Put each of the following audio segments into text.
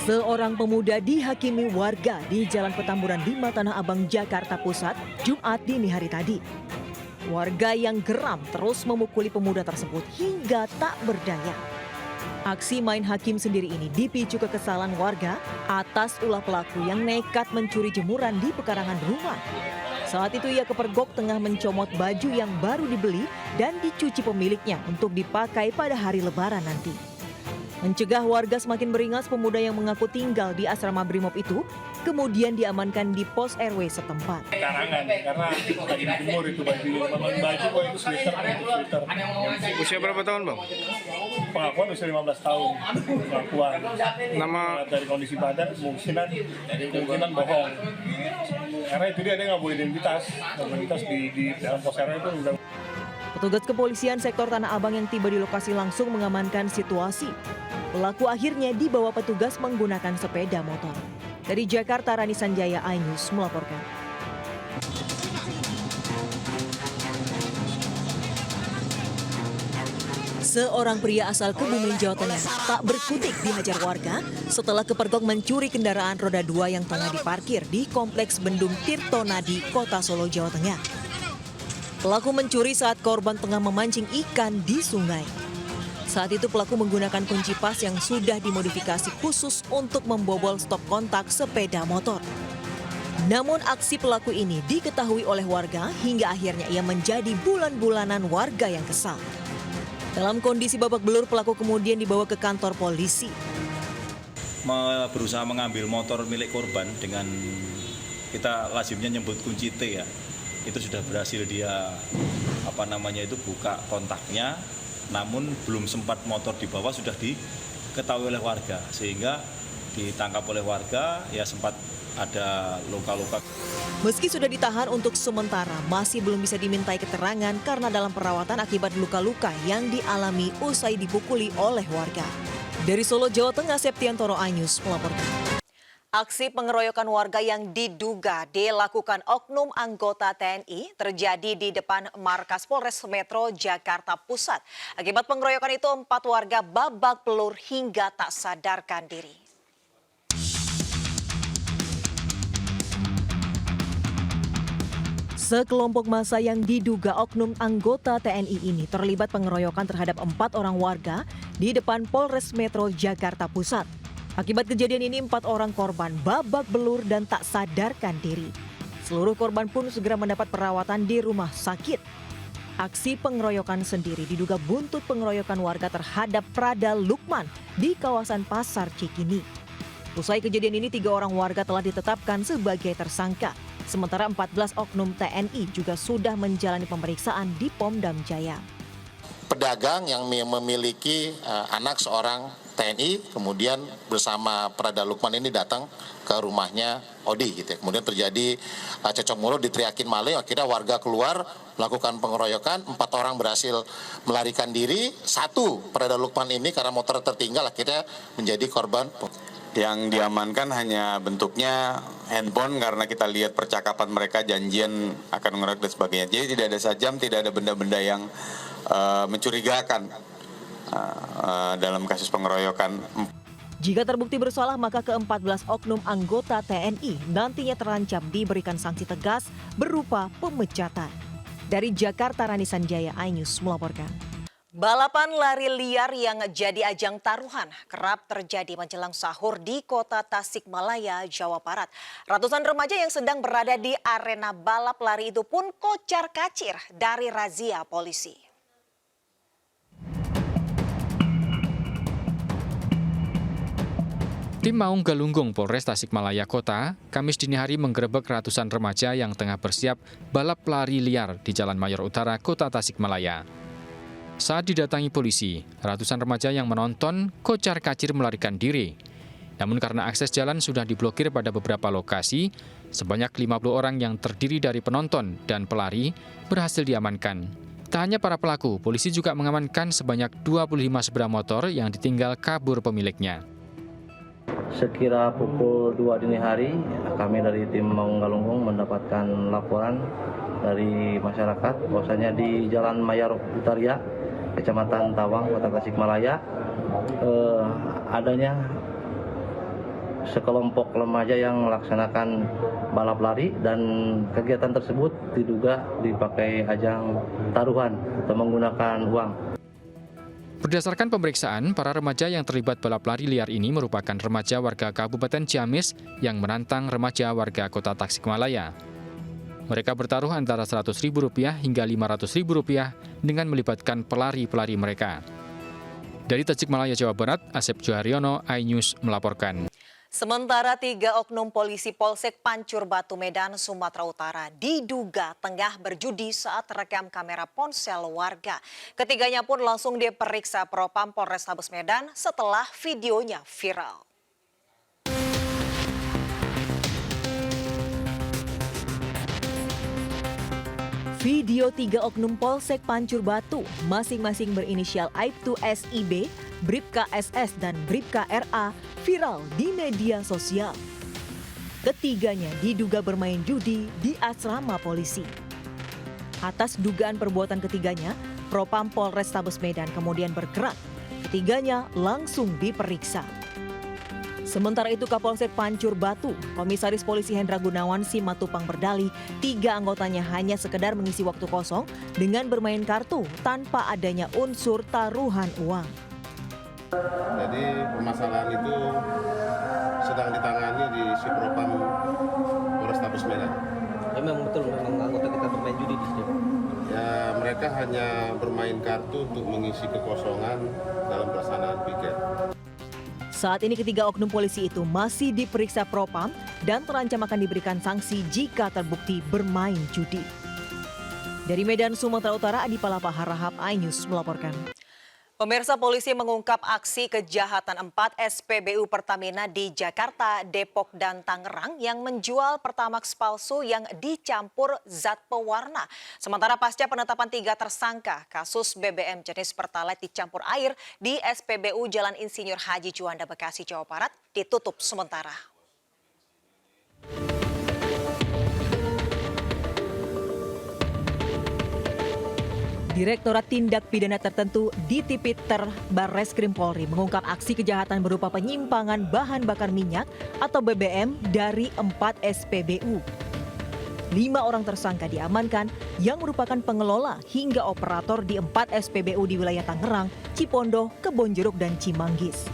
Seorang pemuda dihakimi warga di Jalan Petamburan 5 Tanah Abang, Jakarta Pusat, Jumat dini hari tadi. Warga yang geram terus memukuli pemuda tersebut hingga tak berdaya. Aksi main hakim sendiri ini dipicu kekesalan warga atas ulah pelaku yang nekat mencuri jemuran di pekarangan rumah. Saat itu ia kepergok tengah mencomot baju yang baru dibeli dan dicuci pemiliknya untuk dipakai pada hari Lebaran nanti. Mencegah warga semakin beringas, pemuda yang mengaku tinggal di asrama Brimob itu kemudian diamankan di pos RW setempat. Karangan, karena lagi dijemur itu baju kok itu sweater. Usia berapa tahun, Bang? Pengakuan usia 15 tahun. Pengakuan. Nama Dari kondisi badan kemungkinan bohong. Karena itu dia nggak boleh identitas di dalam pos RW itu udah. Petugas kepolisian sektor Tanah Abang yang tiba di lokasi langsung mengamankan situasi. Pelaku akhirnya dibawa petugas menggunakan sepeda motor. Dari Jakarta, Rani Sanjaya, iNews melaporkan. Seorang pria asal Kebumen, Jawa Tengah tak berkutik dihajar warga setelah kepergok mencuri kendaraan roda 2 yang tengah diparkir di Kompleks Bendung Tirtonadi, Kota Solo, Jawa Tengah. Pelaku mencuri saat korban tengah memancing ikan di sungai. Saat itu pelaku menggunakan kunci pas yang sudah dimodifikasi khusus untuk membobol stop kontak sepeda motor. Namun aksi pelaku ini diketahui oleh warga hingga akhirnya ia menjadi bulan-bulanan warga yang kesal. Dalam kondisi babak belur, pelaku kemudian dibawa ke kantor polisi. Berusaha mengambil motor milik korban dengan kita lazimnya nyebut kunci T ya. Itu sudah berhasil dia buka kontaknya, namun belum sempat motor dibawa sudah diketahui oleh warga sehingga ditangkap oleh warga, ya sempat ada luka-luka. Meski sudah ditahan untuk sementara, masih belum bisa dimintai keterangan karena dalam perawatan akibat luka-luka yang dialami usai dipukuli oleh warga. Dari Solo, Jawa Tengah, Septiantoro, iNews melaporkan. Aksi pengeroyokan warga yang diduga dilakukan oknum anggota TNI terjadi di depan markas Polres Metro Jakarta Pusat. Akibat pengeroyokan itu 4 warga babak belur hingga tak sadarkan diri. Sekelompok massa yang diduga oknum anggota TNI ini terlibat pengeroyokan terhadap 4 orang warga di depan Polres Metro Jakarta Pusat. Akibat kejadian ini 4 orang korban babak belur dan tak sadarkan diri. Seluruh korban pun segera mendapat perawatan di rumah sakit. Aksi pengeroyokan sendiri diduga buntut pengeroyokan warga terhadap Prada Lukman di kawasan Pasar Cikini. Usai kejadian ini 3 orang warga telah ditetapkan sebagai tersangka. Sementara 14 oknum TNI juga sudah menjalani pemeriksaan di Pom Dam Jaya. Pedagang yang memiliki anak seorang TNI kemudian bersama Prada Lukman ini datang ke rumahnya Odi gitu ya. Kemudian terjadi cekcok mulut, diteriakin maling, akhirnya warga keluar melakukan pengeroyokan, 4 orang berhasil melarikan diri, 1 Prada Lukman ini karena motor tertinggal akhirnya menjadi korban. yang diamankan hanya bentuknya handphone karena kita lihat percakapan mereka janjian akan mengeroyok dan sebagainya. Jadi tidak ada sajam, tidak ada benda-benda yang mencurigakan dalam kasus pengeroyokan. Jika terbukti bersalah, maka ke-14 oknum anggota TNI nantinya terancam diberikan sanksi tegas berupa pemecatan. Dari Jakarta, Rani Sanjaya, iNews melaporkan. Balapan lari liar yang jadi ajang taruhan kerap terjadi menjelang sahur di kota Tasikmalaya, Jawa Barat. Ratusan remaja yang sedang berada di arena balap lari itu pun kocar-kacir dari razia polisi. Tim Maung Galunggung Polres Tasikmalaya Kota, Kamis dini hari menggerebek ratusan remaja yang tengah bersiap balap lari liar di Jalan Mayor Utara, Kota Tasikmalaya. Saat didatangi polisi, ratusan remaja yang menonton kocar-kacir melarikan diri. Namun karena akses jalan sudah diblokir pada beberapa lokasi, sebanyak 50 orang yang terdiri dari penonton dan pelari berhasil diamankan. Tak hanya para pelaku, polisi juga mengamankan sebanyak 25 sepeda motor yang ditinggal kabur pemiliknya. Sekira pukul 2 dini hari, kami dari tim Maung Galunggung mendapatkan laporan dari masyarakat bahwasanya di Jalan Mayor Utara, Kecamatan Tawang, Kota Tasikmalaya, adanya sekelompok remaja yang melaksanakan balap lari dan kegiatan tersebut diduga dipakai ajang taruhan atau menggunakan uang. Berdasarkan pemeriksaan, para remaja yang terlibat balap lari liar ini merupakan remaja warga Kabupaten Ciamis yang menantang remaja warga Kota Tasikmalaya. Mereka bertaruh antara Rp100.000 hingga Rp500.000 dengan melibatkan pelari-pelari mereka. Dari Tasikmalaya, Jawa Barat, Asep Joharyono, iNews melaporkan. Sementara 3 oknum polisi Polsek Pancur Batu Medan, Sumatera Utara diduga tengah berjudi saat terekam kamera ponsel warga. Ketiganya pun langsung diperiksa Propam Polrestabes Medan setelah videonya viral. Video 3 oknum Polsek Pancur Batu, masing-masing berinisial Aibtu SIB, Bribka SS, dan Bribka RA, viral di media sosial. Ketiganya diduga bermain judi di asrama polisi. Atas dugaan perbuatan ketiganya, Propam Polrestabes Medan kemudian bergerak. Ketiganya langsung diperiksa. Sementara itu Kapolsek Pancur Batu, Komisaris Polisi Hendra Gunawan Simatupang berdalih 3 anggotanya hanya sekedar mengisi waktu kosong dengan bermain kartu tanpa adanya unsur taruhan uang. Jadi permasalahan itu sedang ditangani di Sipropam Polrestabes Medan. Memang betul, memang anggota kita bermain judi di sini. Ya, mereka hanya bermain kartu untuk mengisi kekosongan dalam pelaksanaan piket. Saat ini ketiga oknum polisi itu masih diperiksa Propam dan terancam akan diberikan sanksi jika terbukti bermain judi. Dari Medan, Sumatera Utara, Adi Palapa Harahap, iNews melaporkan. Pemirsa, polisi mengungkap aksi kejahatan 4 SPBU Pertamina di Jakarta, Depok, dan Tangerang yang menjual Pertamax palsu yang dicampur zat pewarna. Sementara pasca penetapan 3 tersangka, kasus BBM jenis Pertalite dicampur air di SPBU Jalan Insinyur Haji Juanda, Bekasi, Jawa Barat ditutup sementara. Direktorat Tindak Pidana Tertentu Ditipiter Barreskrim Polri mengungkap aksi kejahatan berupa penyimpangan bahan bakar minyak atau BBM dari 4 SPBU. 5 orang tersangka diamankan yang merupakan pengelola hingga operator di 4 SPBU di wilayah Tangerang, Cipondoh, Kebonjeruk, dan Cimanggis.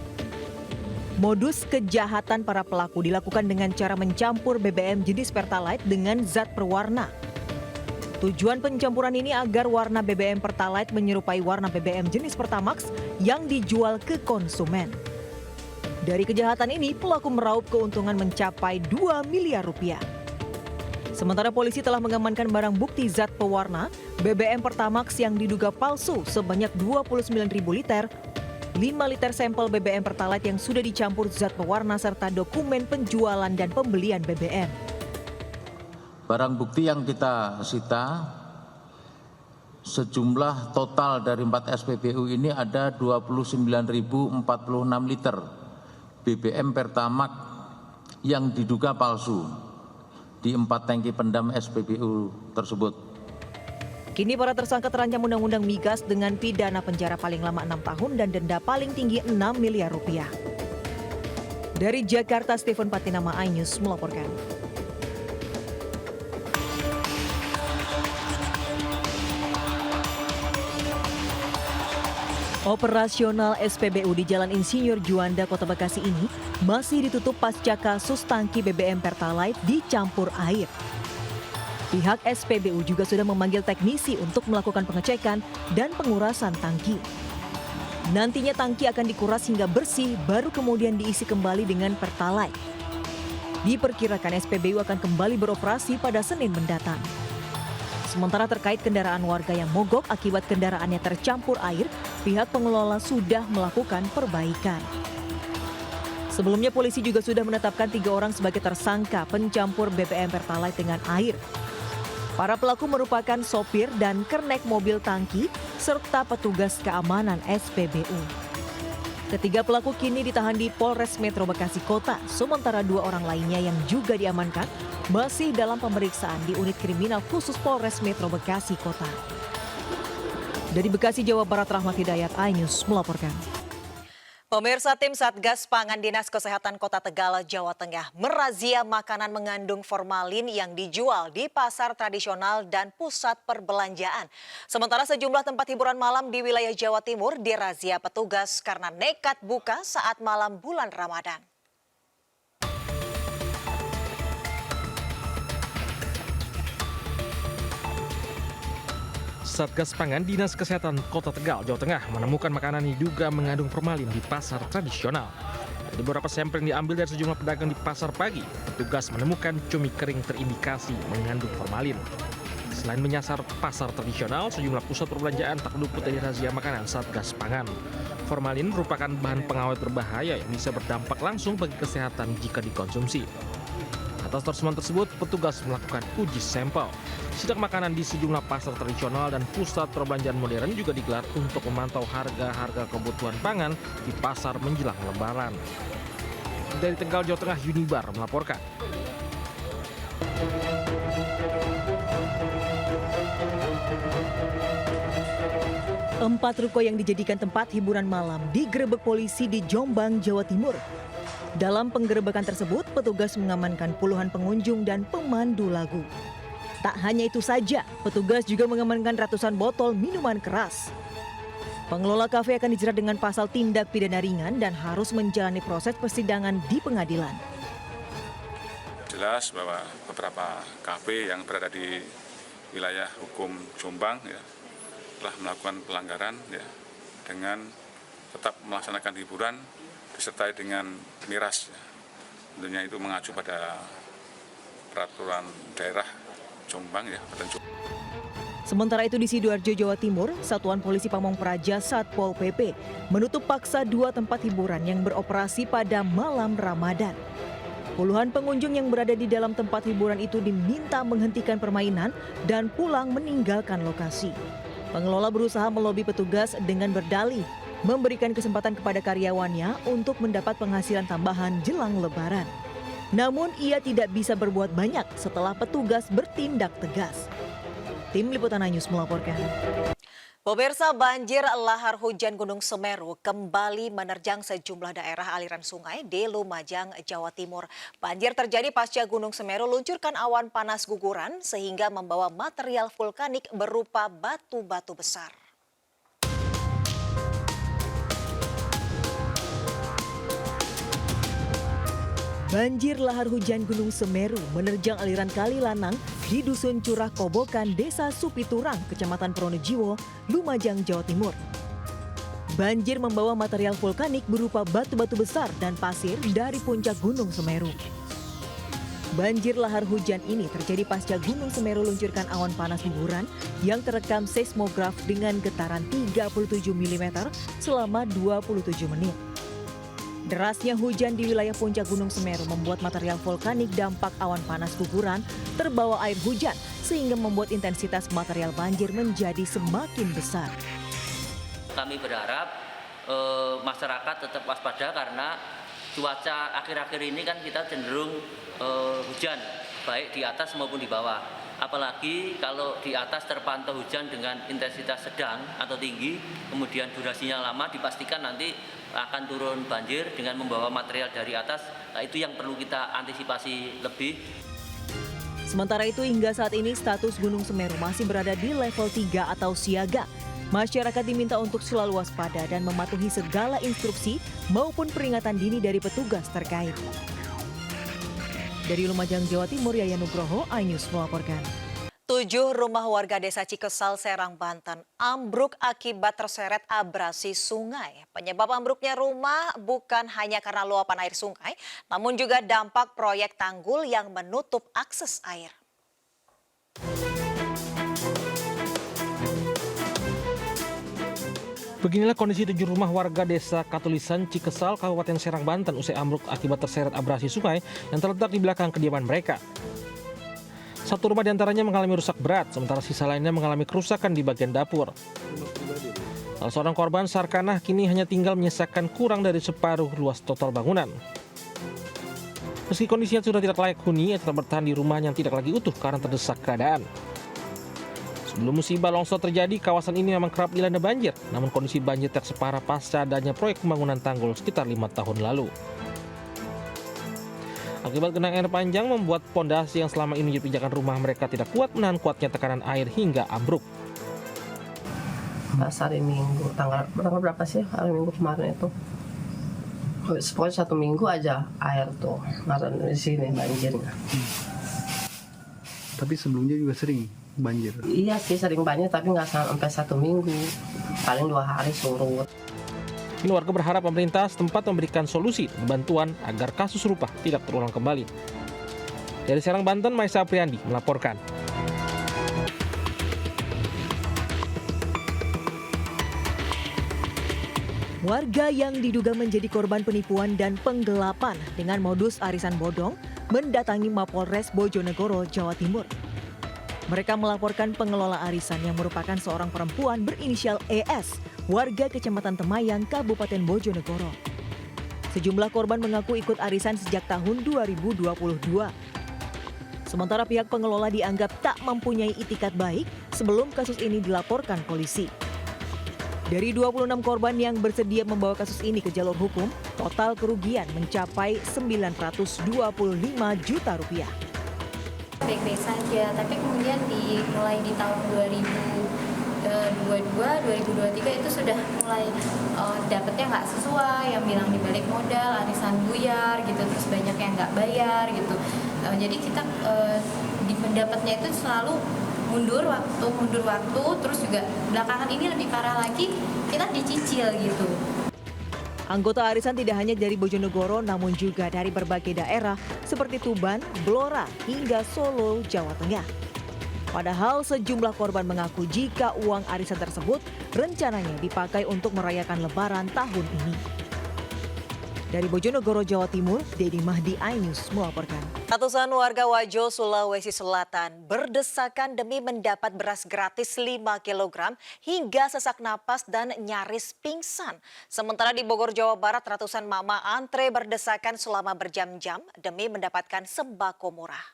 Modus kejahatan para pelaku dilakukan dengan cara mencampur BBM jenis Pertalite dengan zat perwarna. Tujuan pencampuran ini agar warna BBM Pertalite menyerupai warna BBM jenis Pertamax yang dijual ke konsumen. Dari kejahatan ini, pelaku meraup keuntungan mencapai 2 miliar rupiah. Sementara polisi telah mengamankan barang bukti zat pewarna BBM Pertamax yang diduga palsu sebanyak 29.000 liter, 5 liter sampel BBM Pertalite yang sudah dicampur zat pewarna serta dokumen penjualan dan pembelian BBM. Barang bukti yang kita sita sejumlah total dari 4 SPBU ini ada 29.046 liter BBM Pertamax yang diduga palsu di 4 tangki pendam SPBU tersebut. Kini para tersangka terancam Undang-Undang Migas dengan pidana penjara paling lama 6 tahun dan denda paling tinggi 6 miliar rupiah. Dari Jakarta, Stephen Patinama, iNews melaporkan. Operasional SPBU di Jalan Insinyur Juanda, Kota Bekasi ini masih ditutup pasca kasus tangki BBM Pertalite dicampur air. Pihak SPBU juga sudah memanggil teknisi untuk melakukan pengecekan dan pengurasan tangki. Nantinya tangki akan dikuras hingga bersih, baru kemudian diisi kembali dengan Pertalite. Diperkirakan SPBU akan kembali beroperasi pada Senin mendatang. Sementara terkait kendaraan warga yang mogok akibat kendaraannya tercampur air, pihak pengelola sudah melakukan perbaikan. Sebelumnya polisi juga sudah menetapkan 3 orang sebagai tersangka pencampur BBM Pertalite dengan air. Para pelaku merupakan sopir dan kernek mobil tangki serta petugas keamanan SPBU. Ketiga pelaku kini ditahan di Polres Metro Bekasi Kota, sementara 2 orang lainnya yang juga diamankan masih dalam pemeriksaan di unit kriminal khusus Polres Metro Bekasi Kota. Dari Bekasi, Jawa Barat, Rahmat Hidayat, iNews melaporkan. Pemirsa, tim Satgas Pangan Dinas Kesehatan Kota Tegal, Jawa Tengah merazia makanan mengandung formalin yang dijual di pasar tradisional dan pusat perbelanjaan. Sementara sejumlah tempat hiburan malam di wilayah Jawa Timur dirazia petugas karena nekat buka saat malam bulan Ramadan. Satgas Pangan Dinas Kesehatan Kota Tegal, Jawa Tengah menemukan makanan yang diduga mengandung formalin di pasar tradisional. Dari beberapa sampel yang diambil dari sejumlah pedagang di pasar pagi, petugas menemukan cumi kering terindikasi mengandung formalin. Selain menyasar pasar tradisional, sejumlah pusat perbelanjaan tak luput dari razia makanan Satgas Pangan. Formalin merupakan bahan pengawet berbahaya yang bisa berdampak langsung bagi kesehatan jika dikonsumsi. Atas temuan tersebut, petugas melakukan uji sampel. Sidak makanan di sejumlah pasar tradisional dan pusat perbelanjaan modern juga digelar untuk memantau harga-harga kebutuhan pangan di pasar menjelang Lebaran. Dari Tegal, Jawa Tengah, Yunibar melaporkan. Empat ruko yang dijadikan tempat hiburan malam digerebek polisi di Jombang, Jawa Timur. Dalam penggerebekan tersebut, petugas mengamankan puluhan pengunjung dan pemandu lagu. Tak hanya itu saja, petugas juga mengamankan ratusan botol minuman keras. Pengelola kafe akan dijerat dengan pasal tindak pidana ringan dan harus menjalani proses persidangan di pengadilan. Jelas bahwa beberapa kafe yang berada di wilayah hukum Jombang telah melakukan pelanggaran dengan tetap melaksanakan hiburan disertai dengan miras. Tentunya itu mengacu pada peraturan daerah Jombang Sementara itu di Sidoarjo, Jawa Timur, Satuan Polisi Pamong Praja Satpol PP menutup paksa 2 tempat hiburan yang beroperasi pada malam Ramadan. Puluhan pengunjung yang berada di dalam tempat hiburan itu diminta menghentikan permainan dan pulang meninggalkan lokasi. Pengelola berusaha melobi petugas dengan berdalih memberikan kesempatan kepada karyawannya untuk mendapat penghasilan tambahan jelang Lebaran. Namun ia tidak bisa berbuat banyak setelah petugas bertindak tegas. Tim Liputan News melaporkan. Pemirsa, banjir lahar hujan Gunung Semeru kembali menerjang sejumlah daerah aliran sungai di Lumajang, Jawa Timur. Banjir terjadi pasca Gunung Semeru luncurkan awan panas guguran sehingga membawa material vulkanik berupa batu-batu besar. Banjir lahar hujan Gunung Semeru menerjang aliran Kali Lanang di Dusun Curah Kobokan, Desa Supiturang, Kecamatan Pronojiwo, Lumajang, Jawa Timur. Banjir membawa material vulkanik berupa batu-batu besar dan pasir dari puncak Gunung Semeru. Banjir lahar hujan ini terjadi pasca Gunung Semeru luncurkan awan panas guguran yang terekam seismograf dengan getaran 37 mm selama 27 menit. Derasnya hujan di wilayah puncak Gunung Semeru membuat material vulkanik dampak awan panas guguran terbawa air hujan sehingga membuat intensitas material banjir menjadi semakin besar. Kami berharap masyarakat tetap waspada karena cuaca akhir-akhir ini kan kita cenderung hujan baik di atas maupun di bawah. Apalagi kalau di atas terpantau hujan dengan intensitas sedang atau tinggi, kemudian durasinya lama, dipastikan nanti akan turun banjir dengan membawa material dari atas. Nah, itu yang perlu kita antisipasi lebih. Sementara itu hingga saat ini status Gunung Semeru masih berada di level 3 atau siaga. Masyarakat diminta untuk selalu waspada dan mematuhi segala instruksi maupun peringatan dini dari petugas terkait. Dari Lumajang, Jawa Timur, Yayan Nugroho, iNews melaporkan. 7 rumah warga desa Cikesal, Serang, Banten ambruk akibat terseret abrasi sungai. Penyebab ambruknya rumah bukan hanya karena luapan air sungai, namun juga dampak proyek tanggul yang menutup akses air. Beginilah kondisi 7 rumah warga desa Katulisan, Cikesal, Kabupaten Serang, Banten usai ambruk akibat terseret abrasi sungai yang terletak di belakang kediaman mereka. 1 rumah diantaranya mengalami rusak berat, sementara sisa lainnya mengalami kerusakan di bagian dapur. Salah seorang korban, Sarkanah, kini hanya tinggal menyisakan kurang dari separuh luas total bangunan. Meski kondisinya sudah tidak layak huni, ia tetap bertahan di rumahnya yang tidak lagi utuh karena terdesak keadaan. Sebelum musibah longsor terjadi, kawasan ini memang kerap dilanda banjir. Namun kondisi banjir tak separah pasca adanya proyek pembangunan tanggul sekitar 5 tahun lalu. Akibat genangan air panjang membuat pondasi yang selama ini menjadi pijakan rumah mereka tidak kuat menahan kuatnya tekanan air hingga ambruk. Pas hari Minggu, tanggal berapa sih hari Minggu kemarin itu? Pokoknya 1 minggu aja air tuh kemarin di sini banjirnya. Tapi sebelumnya juga sering banjir? Iya sih sering banjir tapi nggak sampai 1 minggu, paling 2 hari surut. Kini warga berharap pemerintah setempat memberikan solusi dan bantuan agar kasus serupa tidak terulang kembali. Dari Serang, Banten, Maisa Apriandi melaporkan. Warga yang diduga menjadi korban penipuan dan penggelapan dengan modus arisan bodong mendatangi Mapolres Bojonegoro, Jawa Timur. Mereka melaporkan pengelola arisan yang merupakan seorang perempuan berinisial ES, warga Kecamatan Temayang, Kabupaten Bojonegoro. Sejumlah korban mengaku ikut arisan sejak tahun 2022. Sementara pihak pengelola dianggap tak mempunyai itikat baik sebelum kasus ini dilaporkan polisi. Dari 26 korban yang bersedia membawa kasus ini ke jalur hukum, total kerugian mencapai 925 juta rupiah. Baik-baik saja, tapi kemudian mulai di tahun 2022-2023 itu sudah mulai dapetnya nggak sesuai, yang bilang dibalik modal, arisan buyar gitu, terus banyak yang nggak bayar gitu. Jadi kita dapatnya itu selalu mundur waktu, terus juga belakangan ini lebih parah lagi, kita dicicil gitu. Anggota arisan tidak hanya dari Bojonegoro namun juga dari berbagai daerah seperti Tuban, Blora, hingga Solo, Jawa Tengah. Padahal sejumlah korban mengaku jika uang arisan tersebut rencananya dipakai untuk merayakan Lebaran tahun ini. Dari Bojonegoro, Jawa Timur, Dedi Mahdi, iNews melaporkan. Ratusan warga Wajo, Sulawesi Selatan berdesakan demi mendapat beras gratis 5 kg hingga sesak napas dan nyaris pingsan. Sementara di Bogor, Jawa Barat, ratusan mama antre berdesakan selama berjam-jam demi mendapatkan sembako murah.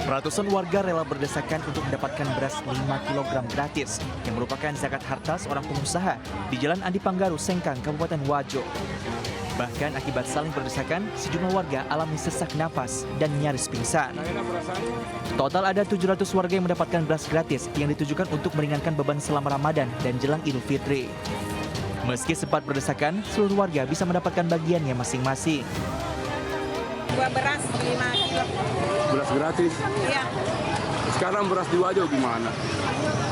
Ratusan warga rela berdesakan untuk mendapatkan beras 5 kg gratis yang merupakan zakat harta seorang pengusaha di Jalan Andi Panggaru, Sengkang, Kabupaten Wajo. Bahkan akibat saling berdesakan, sejumlah warga alami sesak napas dan nyaris pingsan. Total ada 700 warga yang mendapatkan beras gratis yang ditujukan untuk meringankan beban selama Ramadan dan jelang Idul Fitri. Meski sempat berdesakan, seluruh warga bisa mendapatkan bagiannya masing-masing. Beras 5 kilo. Beras gratis? Iya. Sekarang beras di Wajo gimana?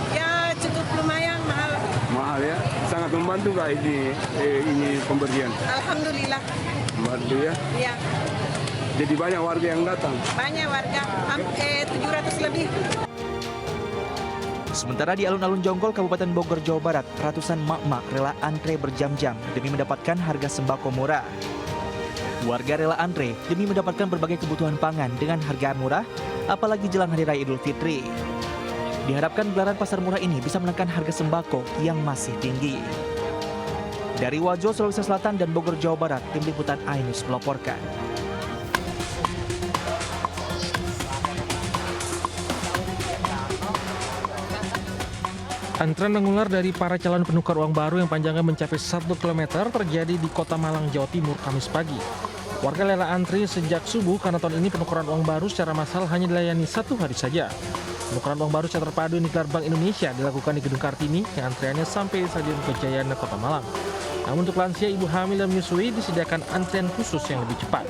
Ya cukup lumayan mahal. Mahal ya? Sangat membantu nggak ini pemberian? Alhamdulillah. Membantu ya? Iya. Jadi banyak warga yang datang? Banyak warga, 700 lebih. Sementara di alun-alun Jonggol, Kabupaten Bogor, Jawa Barat, ratusan mak-mak rela antre berjam-jam demi mendapatkan harga sembako murah. Warga rela antre demi mendapatkan berbagai kebutuhan pangan dengan harga murah, apalagi jelang Hari Raya Idul Fitri. Diharapkan gelaran pasar murah ini bisa menekan harga sembako yang masih tinggi. Dari Wajo, Sulawesi Selatan dan Bogor, Jawa Barat, Tim Liputan iNews melaporkan. Antrean mengular dari para calon penukar uang baru yang panjangnya mencapai 1 km terjadi di Kota Malang, Jawa Timur, Kamis pagi. Warga rela antri sejak subuh karena tahun ini penukaran uang baru secara massal hanya dilayani 1 hari saja. Penukaran uang baru secara terpadu yang digelar Bank Indonesia dilakukan di Gedung Kartini yang antriannya sampai di Stadion Kejayaan Kota Malang. Namun untuk lansia, ibu hamil dan menyusui disediakan antrian khusus yang lebih cepat.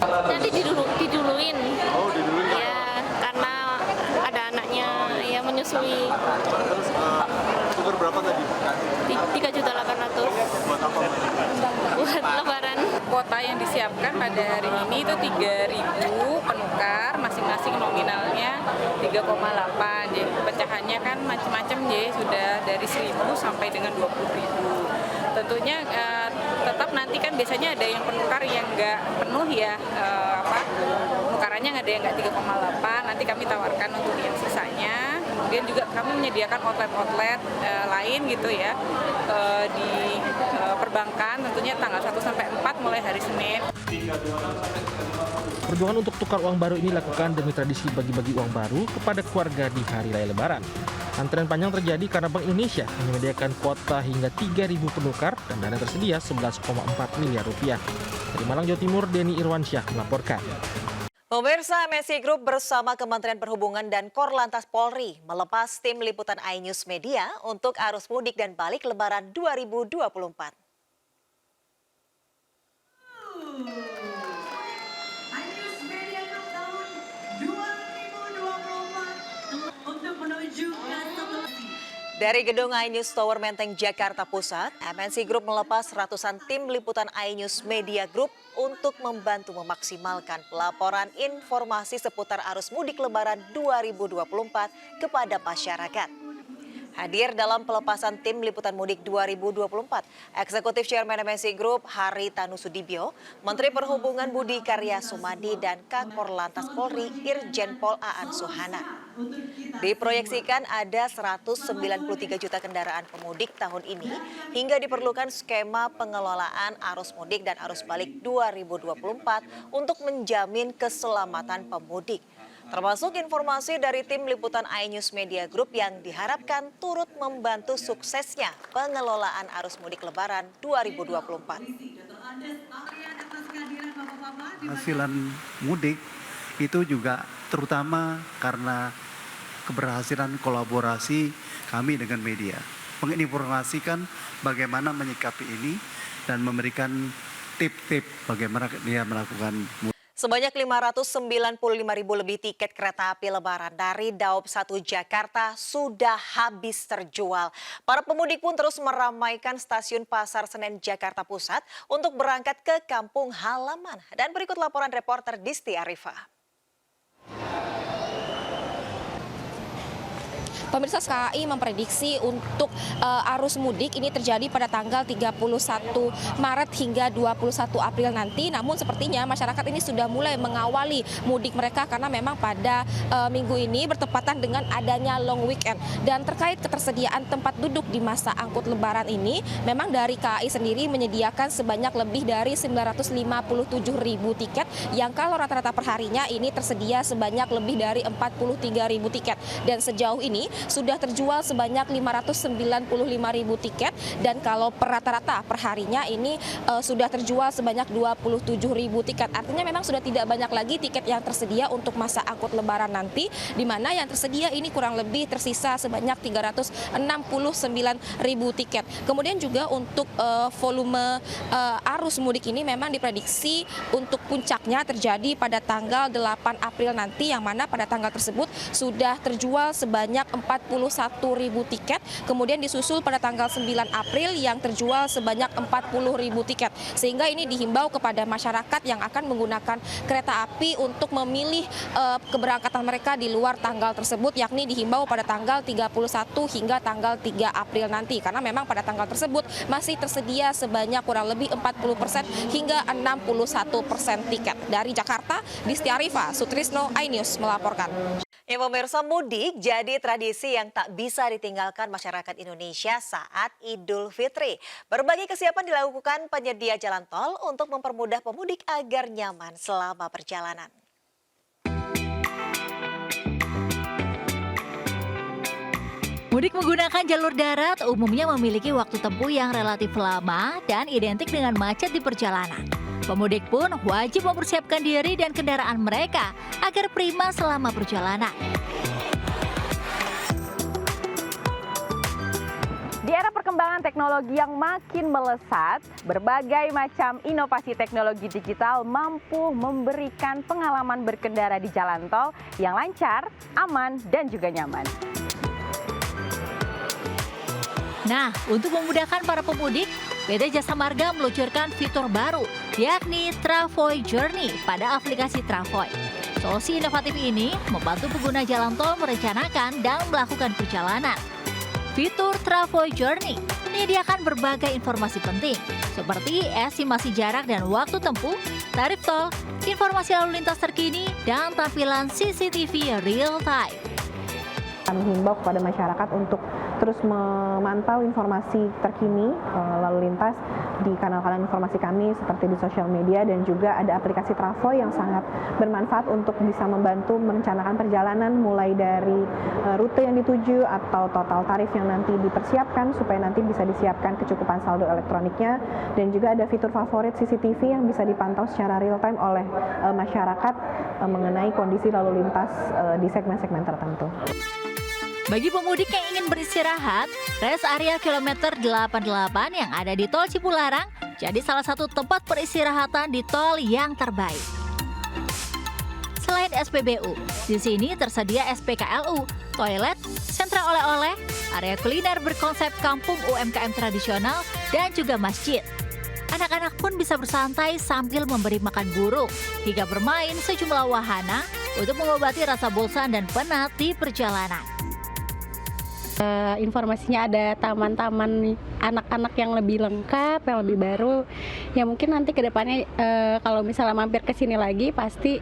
Nanti diduluin. Oh, diduluin. Ya, karena ada anaknya yang menyusui. Terus tukar berapa tadi? 3.800.000. Buat apa? Buat Lebaran. Kuota yang disiapkan pada hari ini itu 3.000 penukar, masing-masing nominalnya 3,8. Jadi pecahannya kan macam-macam ya, sudah dari 1.000 sampai dengan 20.000. Tentunya tetap nanti kan biasanya ada yang penukar yang nggak penuh ya, penukarannya ada yang nggak 3,8. Nanti kami tawarkan untuk yang sisanya. Kemudian juga kami menyediakan outlet-outlet lain gitu ya di perbankan, tentunya tanggal 1 sampai 4 mulai hari Senin. Perjuangan untuk tukar uang baru ini dilakukan demi tradisi bagi-bagi uang baru kepada keluarga di hari raya Lebaran. Antrean panjang terjadi karena Bank Indonesia hanya menyediakan kuota hingga 3.000 penukar dan dana tersedia 11,4 miliar rupiah. Dari Malang, Jawa Timur, Denny Irwansyah melaporkan. Pemirsa, MNC Group bersama Kementerian Perhubungan dan Korlantas Polri melepas tim liputan iNews Media untuk arus mudik dan balik Lebaran 2024. Dari gedung iNews Tower Menteng, Jakarta Pusat, MNC Group melepas ratusan tim liputan iNews Media Group untuk membantu memaksimalkan pelaporan informasi seputar arus mudik Lebaran 2024 kepada masyarakat. Hadir dalam pelepasan tim liputan mudik 2024, Eksekutif Chairman MNC Group Haritanu Sudibyo, Menteri Perhubungan Budi Karya Sumadi, dan Kakor-Lantas Polri Irjen Pol Aan Suhana. Diproyeksikan ada 193 juta kendaraan pemudik tahun ini hingga diperlukan skema pengelolaan arus mudik dan arus balik 2024 untuk menjamin keselamatan pemudik. Termasuk informasi dari tim liputan iNews Media Group yang diharapkan turut membantu suksesnya pengelolaan arus mudik Lebaran 2024. Hasilan mudik itu juga terutama karena keberhasilan kolaborasi kami dengan media. Menginformasikan bagaimana menyikapi ini dan memberikan tip-tip bagaimana dia melakukan mudik. Sebanyak 595.000 lebih tiket kereta api Lebaran dari Daob 1 Jakarta sudah habis terjual. Para pemudik pun terus meramaikan stasiun Pasar Senen Jakarta Pusat untuk berangkat ke kampung halaman. Dan berikut laporan reporter Disti Arifah. Pemirsa, KAI memprediksi untuk arus mudik ini terjadi pada tanggal 31 Maret hingga 21 April nanti. Namun sepertinya masyarakat ini sudah mulai mengawali mudik mereka karena memang pada minggu ini bertepatan dengan adanya long weekend. Dan terkait ketersediaan tempat duduk di masa angkut Lebaran ini, memang dari KAI sendiri menyediakan sebanyak lebih dari 957.000 tiket yang kalau rata-rata perharinya ini tersedia sebanyak lebih dari 43.000 tiket. Dan sejauh ini sudah terjual sebanyak 595.000 tiket dan kalau per rata-rata perharinya ini sudah terjual sebanyak 27.000 tiket. Artinya memang sudah tidak banyak lagi tiket yang tersedia untuk masa angkut Lebaran nanti, di mana yang tersedia ini kurang lebih tersisa sebanyak 369.000 tiket. Kemudian juga untuk volume arus mudik ini memang diprediksi untuk puncaknya terjadi pada tanggal 8 April nanti, yang mana pada tanggal tersebut sudah terjual sebanyak 41.000 tiket, kemudian disusul pada tanggal 9 April yang terjual sebanyak 40.000 tiket. Sehingga ini dihimbau kepada masyarakat yang akan menggunakan kereta api untuk memilih keberangkatan mereka di luar tanggal tersebut, yakni dihimbau pada tanggal 31 hingga tanggal 3 April nanti. Karena memang pada tanggal tersebut masih tersedia sebanyak kurang lebih 40% hingga 61% tiket. Dari Jakarta, Disti Arifah, Sutrisno, iNews melaporkan. Ya pemirsa, mudik jadi tradisi yang tak bisa ditinggalkan masyarakat Indonesia saat Idul Fitri. Berbagai kesiapan dilakukan penyedia jalan tol untuk mempermudah pemudik agar nyaman selama perjalanan. Mudik menggunakan jalur darat umumnya memiliki waktu tempuh yang relatif lama dan identik dengan macet di perjalanan. Pemudik pun wajib mempersiapkan diri dan kendaraan mereka agar prima selama perjalanan. Di era perkembangan teknologi yang makin melesat, berbagai macam inovasi teknologi digital mampu memberikan pengalaman berkendara di jalan tol yang lancar, aman, dan juga nyaman. Nah, untuk memudahkan para pemudik, PT Jasa Marga meluncurkan fitur baru, yakni Travoy Journey pada aplikasi Travoy. Solusi inovatif ini membantu pengguna jalan tol merencanakan dan melakukan perjalanan. Fitur Travoy Journey menyediakan berbagai informasi penting, seperti estimasi jarak dan waktu tempuh, tarif tol, informasi lalu lintas terkini, dan tampilan CCTV real time. Kami himbau kepada masyarakat untuk terus memantau informasi terkini lalu lintas di kanal-kanal informasi kami seperti di sosial media, dan juga ada aplikasi Travoy yang sangat bermanfaat untuk bisa membantu merencanakan perjalanan mulai dari rute yang dituju atau total tarif yang nanti dipersiapkan supaya nanti bisa disiapkan kecukupan saldo elektroniknya, dan juga ada fitur favorit CCTV yang bisa dipantau secara real time oleh masyarakat mengenai kondisi lalu lintas di segmen-segmen tertentu. Bagi pemudik yang ingin beristirahat, rest area kilometer 88 yang ada di Tol Cipularang jadi salah satu tempat peristirahatan di tol yang terbaik. Selain SPBU, di sini tersedia SPKLU, toilet, sentra oleh-oleh, area kuliner berkonsep kampung UMKM tradisional, dan juga masjid. Anak-anak pun bisa bersantai sambil memberi makan burung, hingga bermain sejumlah wahana untuk mengobati rasa bosan dan penat di perjalanan. Informasinya ada taman-taman anak-anak yang lebih lengkap, yang lebih baru. Ya mungkin nanti ke depannya kalau misalnya mampir ke sini lagi pasti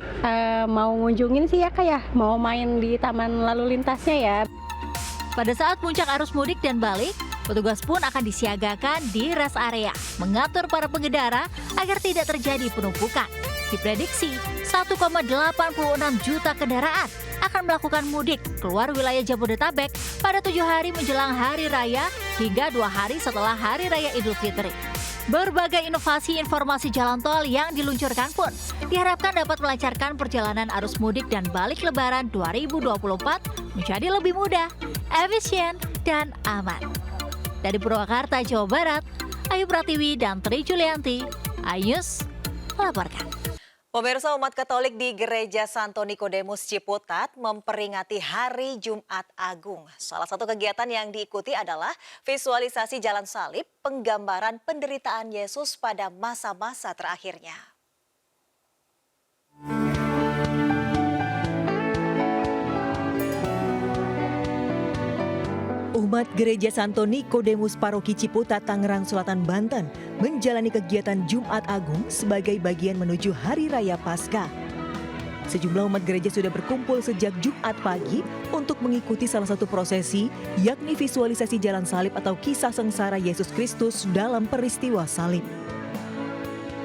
mau ngunjungin sih ya Kak ya, mau main di taman lalu lintasnya ya. Pada saat puncak arus mudik dan balik, petugas pun akan disiagakan di rest area, mengatur para pengendara agar tidak terjadi penumpukan. Diprediksi 1,86 juta kendaraan akan melakukan mudik keluar wilayah Jabodetabek pada 7 hari menjelang Hari Raya hingga 2 hari setelah Hari Raya Idul Fitri. Berbagai inovasi informasi jalan tol yang diluncurkan pun diharapkan dapat melancarkan perjalanan arus mudik dan balik Lebaran 2024 menjadi lebih mudah, efisien, dan aman. Dari Purwakarta, Jawa Barat, Ayu Pratiwi dan Tri Julianti, iNews melaporkan. Pemirsa, umat Katolik di Gereja Santo Nikodemus Ciputat memperingati Hari Jumat Agung. Salah satu kegiatan yang diikuti adalah visualisasi jalan salib, penggambaran penderitaan Yesus pada masa-masa terakhirnya. Umat Gereja Santo Nikodemus Paroki Ciputat, Tangerang Selatan, Banten menjalani kegiatan Jumat Agung sebagai bagian menuju Hari Raya Paskah. Sejumlah umat gereja sudah berkumpul sejak Jumat pagi untuk mengikuti salah satu prosesi, yakni visualisasi jalan salib atau kisah sengsara Yesus Kristus dalam peristiwa salib.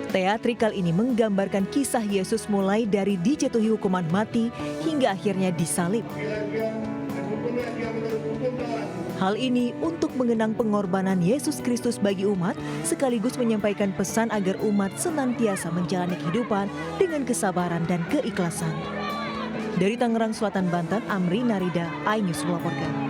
Teatrikal ini menggambarkan kisah Yesus mulai dari dijatuhi hukuman mati hingga akhirnya disalib. Hal ini untuk mengenang pengorbanan Yesus Kristus bagi umat, sekaligus menyampaikan pesan agar umat senantiasa menjalani kehidupan dengan kesabaran dan keikhlasan. Dari Tangerang Selatan, Banten, Amri Narida, iNews melaporkan.